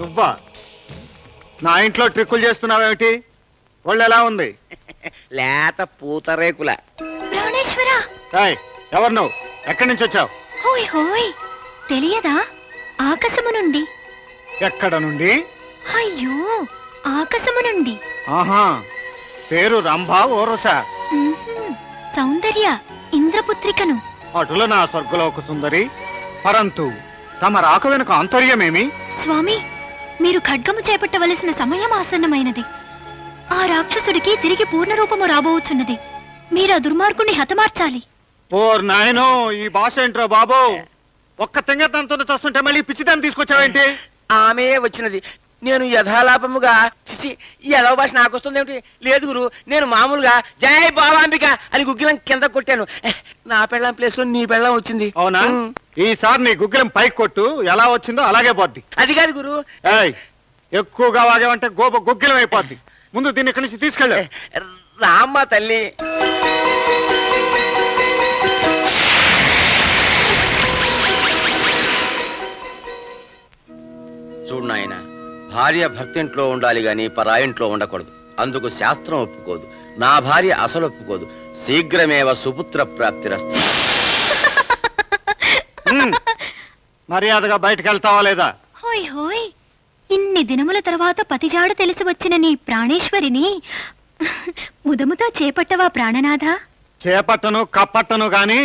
నువ్వా? నా ఇంట్లో ట్రిక్కులు చేస్తున్నావేమిటి? ఒళ్ళు ఎలా ఉంది? లేత పూతరేకుల. ప్రాణేశ్వర, ఎవరు నువ్వు? ఎక్కడి నుంచి వచ్చావు? హోయ్ హోయ్, తెలియదా? ఆకాశము నుండి. ఎక్కడ నుండి? అయ్యో, ఆకాశము నుండి. ఆహా, పేరు రంభా ఓరస? సౌందర్య, ఇంద్రపుత్రికను. అటుల నా స్వర్గలోక సుందరి. పరంతు తమ రాక వెనుక ఆంతర్యమేమి? స్వామి, మీరు ఖడ్గము చేపట్టవలసిన సమయం ఆసన్నమైనది. ఆ రాక్షసుడికి తిరిగి పూర్ణరూపము రాబోచున్నది. మీరు ఆ దుర్మార్గుని హతమార్చాలి. ఓర్ నాయనో, ఈ భాష ఏంట్రా బాబో? ఒక్క తెంగతంతో చూస్తుంటే మళ్ళీ పిచ్చిదాన్ని తీసుకొచ్చావేంటి? ఆమె వచ్చినది. నేను యథాలాపముగా చిచి ఈ యదవ భాష నాకు వస్తుంది ఏమిటి? లేదు గురు, నేను మామూలుగా జై బాలాంబిక అని గుగ్గిలం కింద కొట్టాను. నా పెళ్ళం ప్లేస్ లో నీ పెళ్ళం వచ్చింది. అవునా? ఈసారి నీ గుగ్గిలం పైకి కొట్టు, ఎలా వచ్చిందో అలాగే పోద్ది. అది కాదు గురు. ఎక్కువగా వాగేవంటే గోప గుగ్గిలం అయిపోద్ది. ముందు దీన్ని ఇక్కడి నుంచి తీసుకెళ్ళా. రామ్మ తల్లి. చూడు నాయన, భార్య భర్తింట్లో ఉండాలి గాని పరాయింట్లో ఉండకూడదు. అందుకు శాస్త్రం ఒప్పుకోదు. నా భార్య అసలు ఒప్పుకోదు. శీఘ్రమేవ సుపుత్ర ప్రాప్తిరస్తు. మర్యాదగా బయటకు వెళ్తావా లేదా? హోయ్ హోయ్, ఇన్ని దినముల తర్వాత పతిజాడ తెలిసి వచ్చిన నీ ప్రాణేశ్వరిని ముదముతో చేపట్టవా ప్రాణనాథ? చేపట్టను కప్పట్టను గాని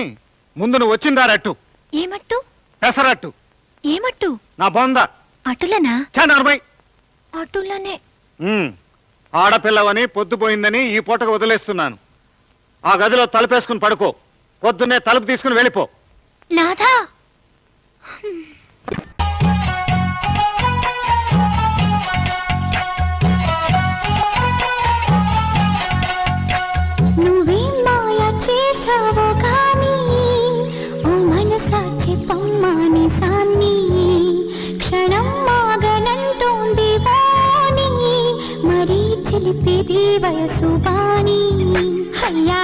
ముందు నువ్వు వచ్చిందారట్టు. ఏమట్టు? పెసరట్టు. ఏమట్టు? నా బొంద. అటులనా? అటులనే. ఆడపిల్లవని పొద్దుపోయిందని ఈ పూటకు వదిలేస్తున్నాను. ఆ గదిలో తలుపేసుకుని పడుకో. పొద్దున్నే తలుపు తీసుకుని వెళ్ళిపో. నాథా, నువ్వేం మాయ చేసావో కానీ ఓ మనసా చెప్పమ్మాని సాన్ని. క్షణం మాగనంటోంది వాణి, మరీ చిలిపిది వయసు వాణి. అయ్యా